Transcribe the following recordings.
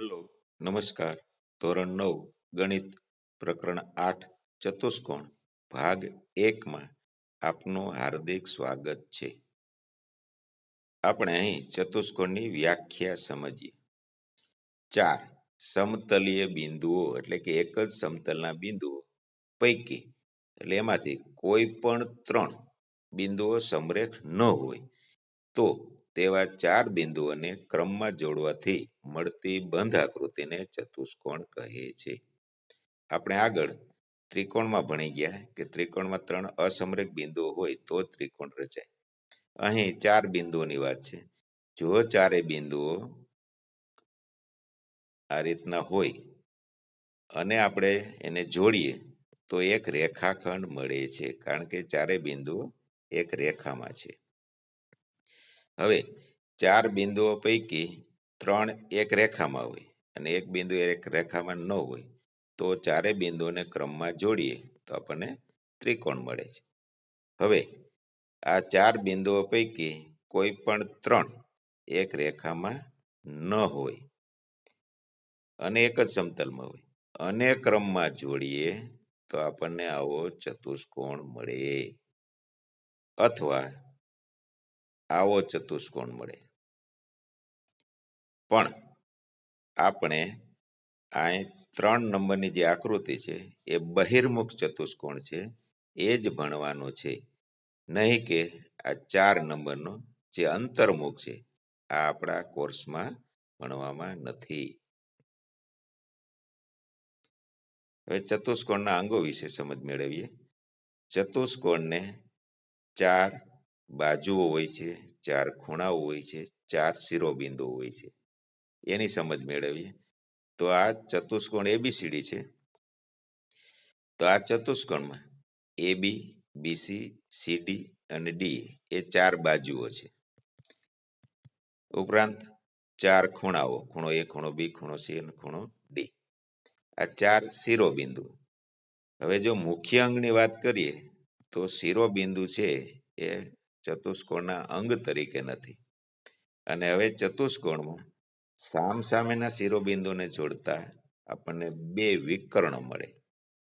Hello, નમસ્કાર. ધોરણ 9 ગણિત પ્રકરણ 8 ચતુષ્કોણ ભાગ 1માં આપનું હાર્દિક સ્વાગત છે. આપણે અહીં ચતુષ્કોણની વ્યાખ્યા સમજીએ. 4 સમતલીય બિંદુઓ એટલે કે એક જ સમતલના બિંદુઓ પૈકી એટલે એમાંથી કોઈ પણ 3 બિંદુઓ સમરેખ ન હોય તો તેવા 4 બિંદુઓને ક્રમમાં જોડવાથી મળતી બંધ આકૃતિને ચતુષ્કોણ કહે છે. આપણે આગળ ત્રિકોણમાં ભણી ગયા કે ત્રિકોણમાં 3 અસમરેખ બિંદુઓ હોય તો ત્રિકોણ રચાય. અહીં 4 બિંદુઓની વાત છે. જો ચારે બિંદુઓ આ રીતના હોય અને આપણે એને જોડીએ તો એક રેખાખંડ મળે છે, કારણ કે ચારે બિંદુઓ એક રેખામાં છે. હવે 4 બિંદુઓ પૈકી 3 એક રેખામાં હોય અને એક બિંદુ એક રેખામાં ન હોય તો ચારે બિંદુઓને ક્રમમાં જોડીએ તો આપણને ત્રિકોણ મળે છે. હવે આ 4 બિંદુઓ પૈકી કોઈ પણ 3 એક રેખામાં ન હોય અને એક જ સમતલમાં હોય અને ક્રમમાં જોડીએ તો આપણને આવો ચતુષ્કોણ મળે અથવા આવો ચતુષ્કોણ મળે. પણ આપણે આ 3 નંબરની જે આકૃતિ છે એ બહિર્મુખ ચતુષ્કોણ છે એ જ ભણવાનો છે, નહીં કે આ 4 નંબરનો જે અંતર્મુખ છે આ આપણા કોર્સમાં ભણવામાં નથી. હવે ચતુષ્કોણના અંગો વિશે સમજ મેળવીએ. ચતુષ્કોણને 4 બાજુઓ હોય છે, 4 ખૂણાઓ હોય છે, 4 શિરોબિંદુઓ હોય છે. એની સમજ મેળવીએ. તો આ ચતુષ્કોણ એબીસીડી છે. તો આ ચતુષ્કોણમાં એબી, બીસી, સીડી અને ડી એ 4 બાજુઓ છે. ઉપરાંત 4 ખૂણાઓ, ખૂણો એ, ખૂણો બી, ખૂણો સી અને ખૂણો ડી. આ 4 શિરોબિંદુ. હવે જો મુખ્ય અંગની વાત કરીએ તો શિરોબિંદુ છે એ ચતુષ્કોણના અંગ તરીકે નથી. અને હવે ચતુષ્કોણમાં સામસામેના શિરોબિંદુને જોડતા આપણને 2 વિકર્ણ મળે.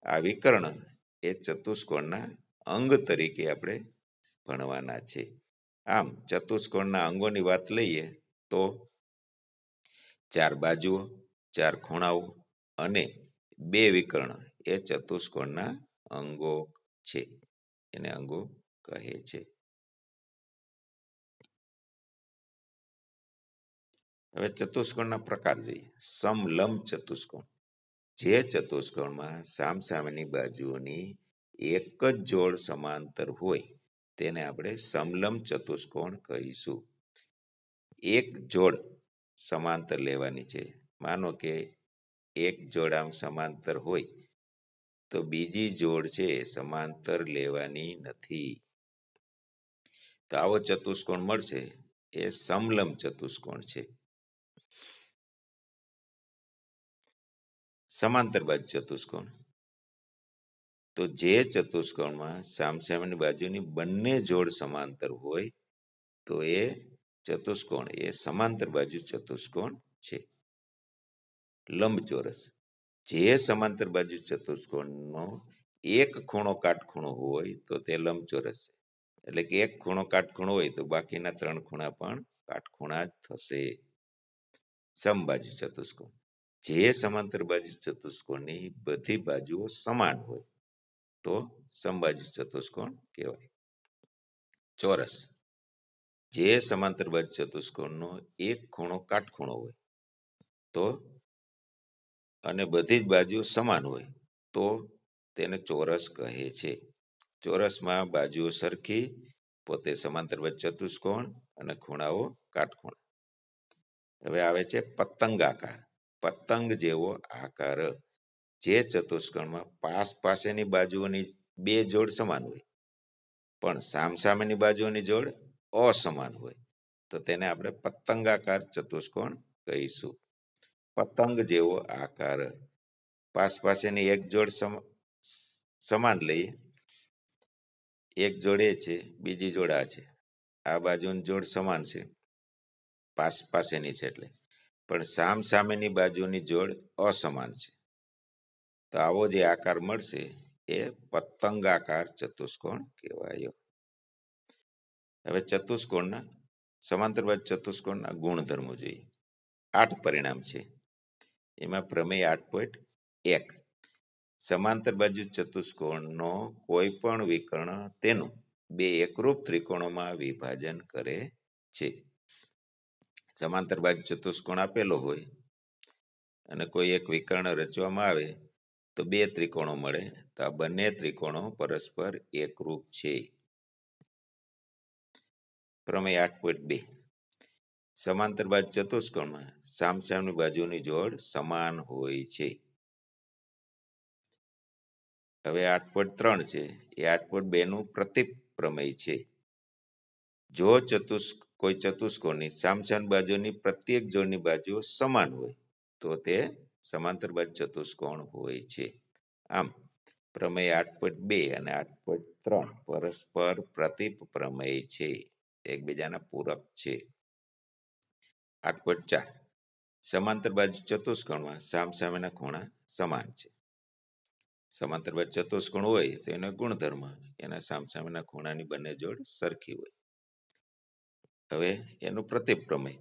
આ વિકર્ણ એ ચતુષ્કોણના અંગ તરીકે આપણે ભણવાના છે. આમ ચતુષ્કોણના અંગોની વાત લઈએ તો 4 બાજુઓ, 4 ખૂણાઓ અને 2 વિકર્ણ એ ચતુષ્કોણના અંગો છે. એને અંગો કહે છે. હવે ચતુષ્કોણના પ્રકાર જોઈએ. સમલંબ ચતુષ્કોણ. જે ચતુષ્કોણમાં સામસામેની બાજુઓની એક જ જોડ સમાંતર હોય તેને આપણે સમલંબ ચતુષ્કોણ કહીશું. એક જોડ સમાંતર લેવાની છે. માનો કે એક જોડ આમ સમાંતર હોય તો બીજી જોડ છે સમાંતર લેવાની નથી. તો આવો ચતુષ્કોણ મળશે એ સમલંબ ચતુષ્કોણ છે. સમાંતર બાજુ ચતુષ્કોણ. તો જે ચતુષ્કોણમાં સામસામેની બાજુની બંને જોડ સમાંતર હોય તો એ ચતુષ્કોણ એ સમાંતર બાજુ ચતુષ્કોણ છે. લંબચોરસ. જે સમાંતર બાજુ ચતુષ્કોણનો એક ખૂણો કાટખૂણો હોય તો તે લંબચોરસ છે. એટલે કે એક ખૂણો કાટખૂણો હોય તો બાકીના 3 ખૂણા પણ કાટખૂણા જ થશે. સમબાજુ ચતુષ્કોણ. જે સમાંતર બાજુ ચતુષ્કોણની બધી બાજુઓ સમાન હોય તો સમબાજુ ચતુષ્કોણ કહેવાય. ચોરસ. જે સમાંતર બાજુ ચતુષ્કોણનો એક ખૂણો કાટખૂણો હોય તો અને બધી જ બાજુ સમાન હોય તો તેને ચોરસ કહે છે. ચોરસમાં બાજુઓ સરખી, પોતે સમાંતર બાજુ ચતુષ્કોણ અને ખૂણાઓ કાટખૂણા. હવે આવે છે પતંગાકાર. પતંગ જેવો આકાર. જે ચતુષ્કોણમાં પાસેની બાજુઓની 2 જોડ સમાન હોય પણ સામસામેની બાજુઓની જોડ અસમાન હોય તો તેને આપણે પતંગાકાર ચતુષ્કોણ કહીશું. પતંગ જેવો આકાર. પાસેની એક જોડ સમાન લઈએ. એક જોડ એ છે, બીજી જોડ આ છે. આ બાજુની જોડ સમાન છે, પાસેની છે એટલે પણ સામસામેની બાજુની જોડ અસમાન છે, તો આવો જે આકાર મળશે એ પતંગાકાર ચતુષ્કોણ કહેવાયો. હવે ચતુષ્કોણના સમાંતર બાજુ ચતુષ્કોણના ગુણધર્મો જોઈએ. 8 પરિણામ છે, એમાં પ્રમેય 8.1 સમાંતર બાજુ ચતુષ્કોણનો કોઈ પણ વિકર્ણ તેનું બે એકરૂપ ત્રિકોણોમાં વિભાજન કરે છે. સમાંતર બાજુ ચતુષ્કોણ આપેલો હોય અને કોઈ એક વિકર્ણ રચવામાં આવે તો બે ત્રિકોણો મળે, તો આ બંને ત્રિકોણો પરસ્પર એકરૂપ છે. પ્રમેય 8.2 સમાંતર બાજુ ચતુષ્કોણમાં સામસામેની બાજુની જોડ સમાન હોય છે. હવે 8.3 છે એ 8.2 નું પ્રતીપ પ્રમેય છે. જો કોઈ ચતુષ્કોણની સામસામેની બાજુની પ્રત્યેક જોડની બાજુઓ સમાન હોય તો તે સમાંતર બાજુ ચતુષ્કોણ હોય છે. આમ પ્રમેય 8.2 અને 8.3 પરસ્પર પ્રતીપ પ્રમેય છે, એકબીજાના પૂરક છે. 8.4 સમાંતર બાજુ ચતુષ્કોણમાં સામસામેના ખૂણા સમાન છે. સમાંતર બાજુ ચતુષ્કોણ હોય તો એનો ગુણધર્મ એના સામસામેના ખૂણાની બંને જોડ સરખી હોય. હવે એનું પ્રતીપ પ્રમેય,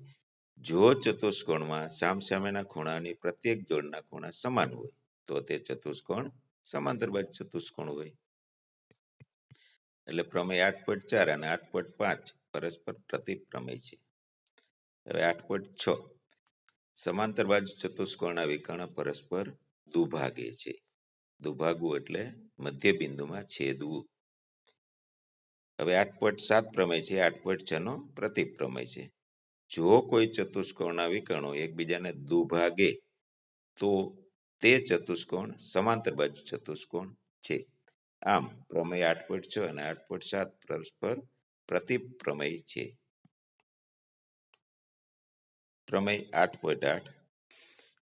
જો ચતુષ્કોણમાં સામસામેના ખૂણાની પ્રત્યેક જોડના ખૂણા સમાન હોય તો તે ચતુષ્કોણ સમાંતર બાજુ ચતુષ્કોણ હોય. એટલે પ્રમેય 8.4 અને 8.5 પરસ્પર પ્રતીપ પ્રમેય છે. હવે 8.6 સમાંતર બાજુ ચતુષ્કોણના વિકર્ણ પરસ્પર દુભાગે છે. દુભાગવું એટલે મધ્ય બિંદુમાં છેદવું. હવે 8.7 પ્રમેય છે, 8.6 નો પ્રતીપ પ્રમેય છે. જો કોઈ ચતુષ્કોણના વિકર્ણો એકબીજાને દુભાગે તો તે ચતુષ્કોણ સમાંતર બાજુ ચતુષ્કોણ છે. આમ પ્રમેય 8.6 અને 8.7 પરસ્પર પ્રતીપ પ્રમેય છે. પ્રમેય 8.8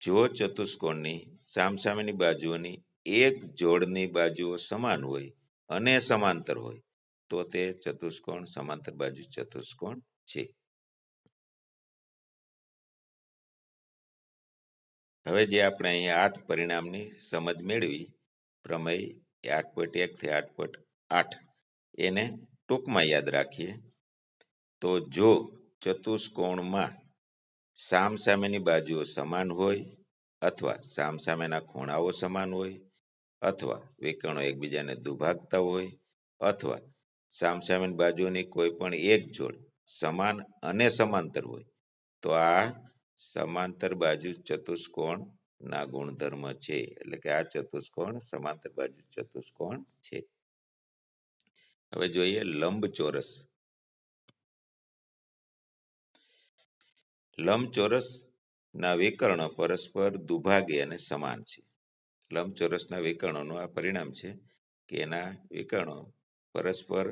જો ચતુષ્કોણની સામસામેની બાજુઓની એક જોડની બાજુઓ સમાન હોય અને સમાંતર હોય તો તે ચતુષ્કોણ સમાંતર બાજુ ચતુષ્કોણ છે. હવે જે આપણે અહીંયા 8 પરિણામની સમજ મેળવી પ્રમેય 8.1 થી 8.8 એને ટૂંકમાં યાદ રાખીએ તો જો ચતુષ્કોણમાં સામસામેની બાજુઓ સમાન હોય અથવા સામસામેના ખૂણાઓ સમાન હોય અથવા વિકર્ણો એકબીજાને દુભાગતા હોય અથવા સામસામેની બાજુની કોઈ પણ એક જોડ સમાન અને સમાંતર હોય તો આ સમાંતર બાજુ ચતુષ્કોણ ના ગુણધર્મ છે. એટલે કે આ ચતુષ્કોણ સમાંતર બાજુ ચતુષ્કોણ છે. હવે જોઈએ લંબચોરસ. લંબચોરસ ના વિકર્ણો પરસ્પર દુભાગે અને સમાન છે. લંબચોરસના વિકર્ણોનું આ પરિણામ છે કે એના વિકર્ણો પરસ્પર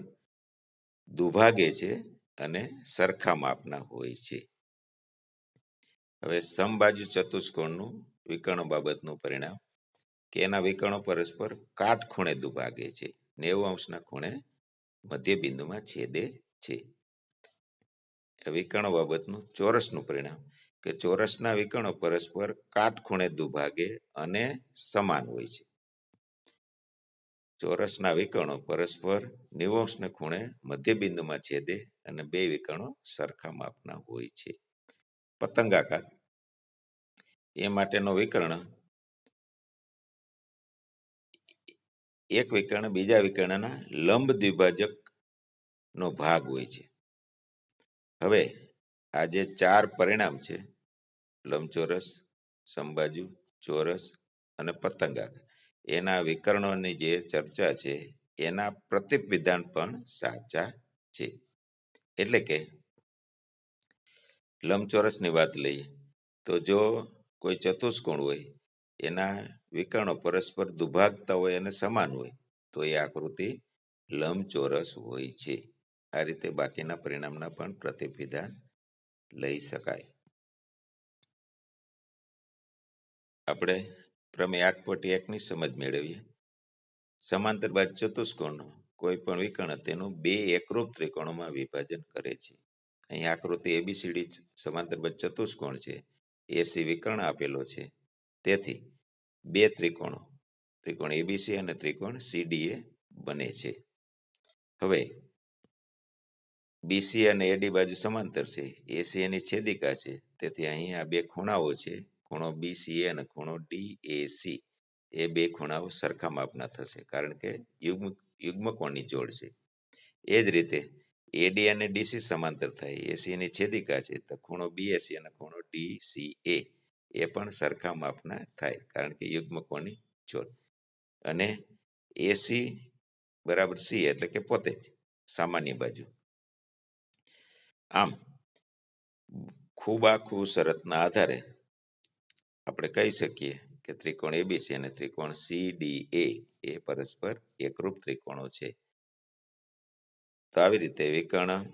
દુભાગે છે અને સરખા માપના હોય છે. હવે સમબાજુ ચતુષ્કોણનું વિકર્ણ બાબતનું પરિણામ કે એના વિકર્ણો પરસ્પર કાટખૂણે દુભાગે છે, 90 અંશના ખૂણે મધ્ય બિંદુમાં છેદે છે. વિકર્ણ બાબતનું ચોરસનું પરિણામ કે ચોરસના વિકર્ણો પરસ્પર કાટખૂણે દુભાગે અને સમાન હોય છે. ચોરસના વિકર્ણો પરસ્પર 90 અંશના ખૂણે મધ્ય બિંદુમાં છેદે અને બે વિકર્ણો સરખા માપના હોય છે. પતંગાકાર એ માટેનો વિકર્ણ એક વિકર્ણ બીજા વિકર્ણના લંબ દ્વિભાજક નો ભાગ હોય છે. હવે આ જે 4 પરિણામ છે લંબચોરસ, સમબાજુ, ચોરસ અને પતંગાકાર એના વિકર્ણોની જે ચર્ચા છે એના પ્રતીપ વિધાન પણ સાચા છે. એટલે કે લંબચોરસની વાત લઈએ તો જો કોઈ ચતુષ્કોણ હોય એના વિકર્ણો પરસ્પર દુભાગતા હોય અને સમાન હોય તો એ આકૃતિ લંબચોરસ હોય છે. આ રીતે બાકીના પરિણામના પણ પ્રતીપ વિધાન લઈ શકાય. આપણે પ્રમેય 8.1 ની સમજ મેળવીએ. સમાંતર બાજુ ચતુષ્કોણનો કોઈ પણ વિકર્ણ તેનું બે એકરૂપ ત્રિકોણોમાં વિભાજન કરે છે. અહીં આકૃતિ ABCD સમાંતર બાજુ ચતુષ્કોણ છે એસી વિકર્ણ આપેલો છે, તેથી બે ત્રિકોણ એબીસી અને ત્રિકોણ સીડીએ બને છે. હવે બીસી અને એડી બાજુ સમાંતર છે, એસી એની છેદિકા છે, તેથી અહીં આ બે ખૂણાઓ છે, ખૂણો બીસીએ અને ખૂણો ડીએસી, એ બે ખૂણાઓ સરખા માપના થશે, કારણ કે યુગ્મકોણની જોડ છે. એ જ રીતે એડી અને ડીસી સમાંતર થાય, એસી એની છેદિકા છે, તો ખૂણો બીએસી અને ખૂણો ડીસીએ એ પણ સરખા માપના થાય, કારણ કે યુગ્મકોણની જોડ. અને એસી બરાબર સી એટલે કે પોતે જ સામાન્ય બાજુ. આમ ખૂબાખૂ શરતના આધારે આપણે કહી શકીએ કે ત્રિકોણ એબીસી અને ત્રિકોણ સીડીએ એ પરસ્પર એકરૂપ ત્રિકોણો છે. તો આવી રીતે વિકર્ણ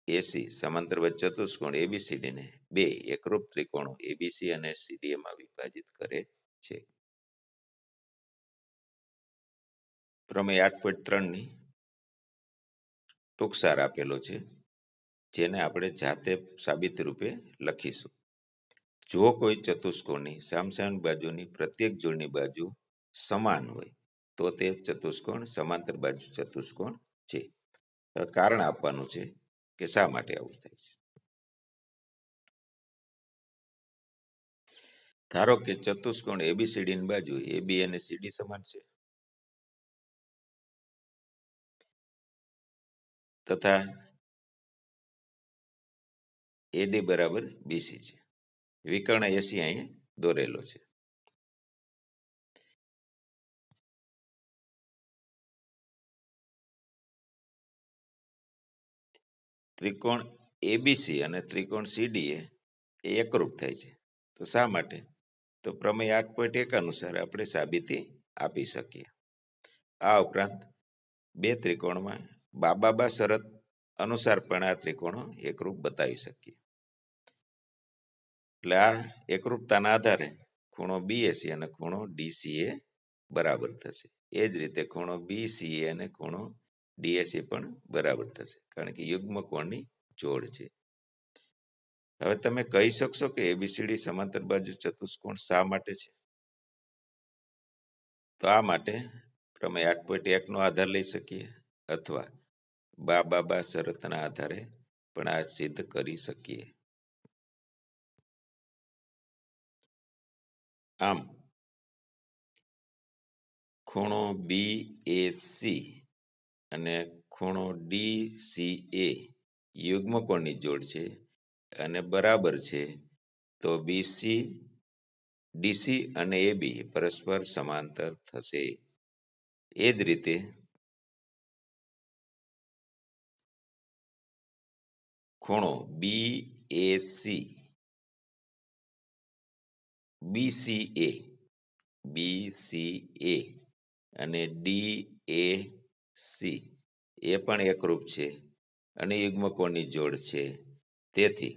એસી સમાંતરબાજુ ચતુષ્કોણ એબીસીડી ને બે એકરૂપ ત્રિકોણો એબીસી અને સીડીએ માં વિભાજિત કરે છે. પ્રમેય 8.3 ની ટૂંકસાર આપેલો છે, જેને આપણે જાતે સાબિત રૂપે લખીશું. જો કોઈ ચતુષ્કોણની સામસામે બાજુની પ્રત્યેક જોડની બાજુ સમાન હોય તો તે ચતુષ્કોણ સમાંતર બાજુ ચતુષ્કોણ છે. કારણ આપવાનું છે કે શા માટે આવું થાય છે. ધારો કે ચતુષ્કોણ એબીસીડી ની બાજુ એબી અને સીડી સમાન છે, તથા એડી બરાબર બીસી છે. વિકર્ણ એસી અહીં દોરેલો છે. ત્રિકોણ એબીસી અને ત્રિકોણ સીડીએ એ એકરૂપ થાય છે. તો શા માટે? તો પ્રમેય 8.1 અનુસાર આપણે સાબિતી આપી શકીએ. આ ઉપરાંત બે ત્રિકોણમાં બાબા શરત અનુસાર પણ આ ત્રિકોણો એકરૂપ બતાવી શકીએ. એટલે આ એકરૂપતાના આધારે ખૂણો બીએસી અને ખૂણો ડીસીએ બરાબર થશે. એ જ રીતે ખૂણો બીસીએ અને ખૂણો ડીએસી પણ બરાબર થશે, કારણ કે યુગ્મકોણની જોડ છે. હવે તમે કહી શકશો કે એબીસીડી સમાંતર બાજુ ચતુષ્કોણ શા માટે છે? તો આ માટે પ્રમેય 8.1 નો આધાર લઈ શકીએ, અથવા બાબા શરતના આધારે પણ આ સિદ્ધ કરી શકીએ. આમ ખૂણો બીએસી અને ખૂણો ડીસીએ યુગ્મકોણની જોડ છે અને બરાબર છે, તો બીસી ડીસી અને એબી પરસ્પર સમાંતર થશે. એ જ રીતે ખૂણો બીએસી બીસીએ અને ડીએસી એ પણ એકરૂપ છે અને યુગ્મકોણની જોડ છે, તેથી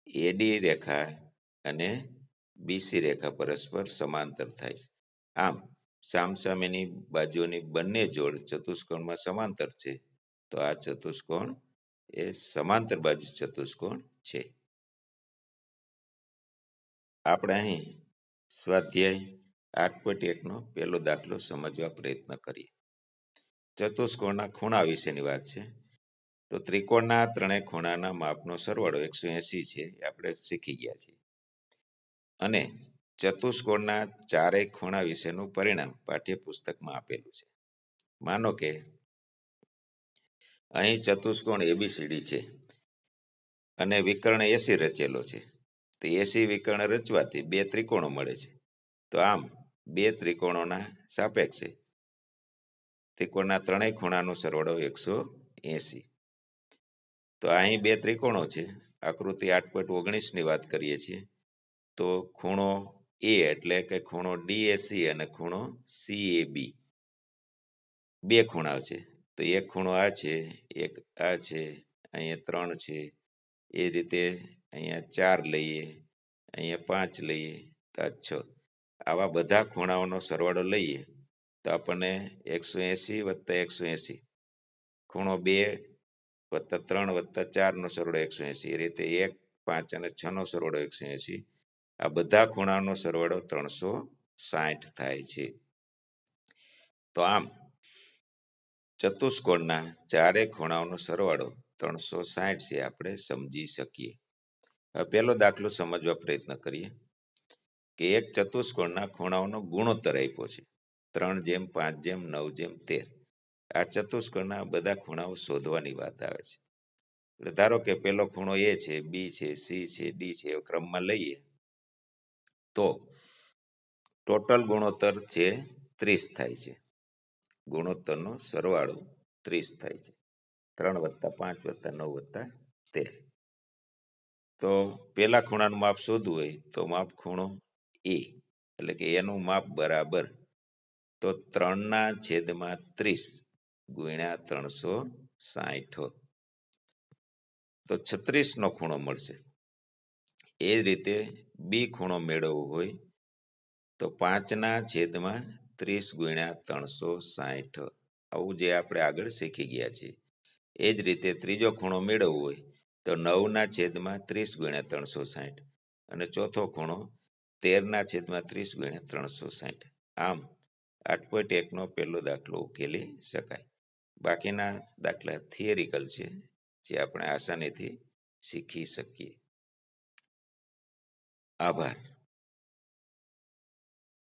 એડી રેખા અને બીસી રેખા પરસ્પર સમાંતર થાય છે. આમ સામસામેની બાજુની બંને જોડ ચતુષ્કોણમાં સમાંતર છે, તો આ ચતુષ્કોણ એ સમાંતર બાજુ ચતુષ્કોણ છે. આપણે અહીં સ્વાધ્યાય 8.1 નો પહેલો દાખલો સમજવા પ્રયત્ન કરીએ. ચતુષ્કોણના ખૂણા વિશેની વાત છે. તો ત્રિકોણના ત્રણેય ખૂણાના માપનો સરવાળો 180 છે, એ આપણે શીખી ગયા છીએ. અને ચતુષ્કોણના ચારેય ખૂણા વિશેનું પરિણામ પાઠ્યપુસ્તકમાં આપેલું છે. માનો કે અહીં ચતુષ્કોણ એબીસીડી છે અને વિકર્ણ એસી રચેલો છે. તો એસી વિકર્ણ રચવાથી બે ત્રિકોણો મળે છે. તો આમ બે ત્રિકોણોના સાપેક્ષે ત્રિકોણના ત્રણેય ખૂણાનો સરવાળો 180. તો અહીં બે ત્રિકોણો છે. આકૃતિ 8.19 ની વાત કરીએ છીએ, તો ખૂણો એ એટલે કે ખૂણો ડીએસી અને ખૂણો સીએબી બે ખૂણા છે. તો એક ખૂણો આ છે, એક આ છે, અહીંયા 3 છે, એ રીતે અહીંયા 4 લઈએ, અહીંયા 5 લઈએ, તો 6. આવા બધા ખૂણાઓનો સરવાળો લઈએ તો આપણને 180 + 180, ખૂણો 2 + 3 + 4 નો સરવાળો 180, એ રીતે 1, 5 અને 6 નો સરવાળો 180, આ બધા ખૂણાનો સરવાળો 360 થાય છે. તો આમ ચતુષ્કોણના ચારે ખૂણાઓનો સરવાળો 360 છે આપણે સમજી શકીએ. હવે પહેલો દાખલો સમજવા પ્રયત્ન કરીએ કે એક ચતુષ્કોણના ખૂણાઓનો ગુણોત્તર આપ્યો છે 3:5:9:13. આ ચતુષ્કોણના બધા ખૂણાઓ શોધવાની વાત આવે છે. એટલે ધારો કે પહેલો ખૂણો એ છે, બી છે, સી છે, ડી છે, એવા ક્રમમાં લઈએ તો ટોટલ ગુણોત્તર છે 30 થાય છે. ગુણોત્તરનો સરવાળો 30 થાય છે. 3 + 5 + 9 + 13. તો પેલા ખૂણાનું માપ શોધવું હોય તો માપ ખૂણો એ, એટલે કે એનું માપ બરાબર તો 3/30 ગુણ્યા 360 તો 36 નો ખૂણો મળશે. એ જ રીતે બી ખૂણો મેળવવો હોય તો 5/30 ગુણ્યા 360, આવું જે આપણે આગળ શીખી ગયા છીએ. એ જ રીતે ત્રીજો ખૂણો મેળવવો હોય તો 9/30 ગુણ્યા 360 અને ચોથો ખૂણો 13/30 ગુણ્યા 360. આમ 8.1 નો પહેલો દાખલો ઉકેલી શકાય. બાકીના દાખલા થિયરિકલ છે, જે આપણે આસાનીથી શીખી શકીએ. આભાર.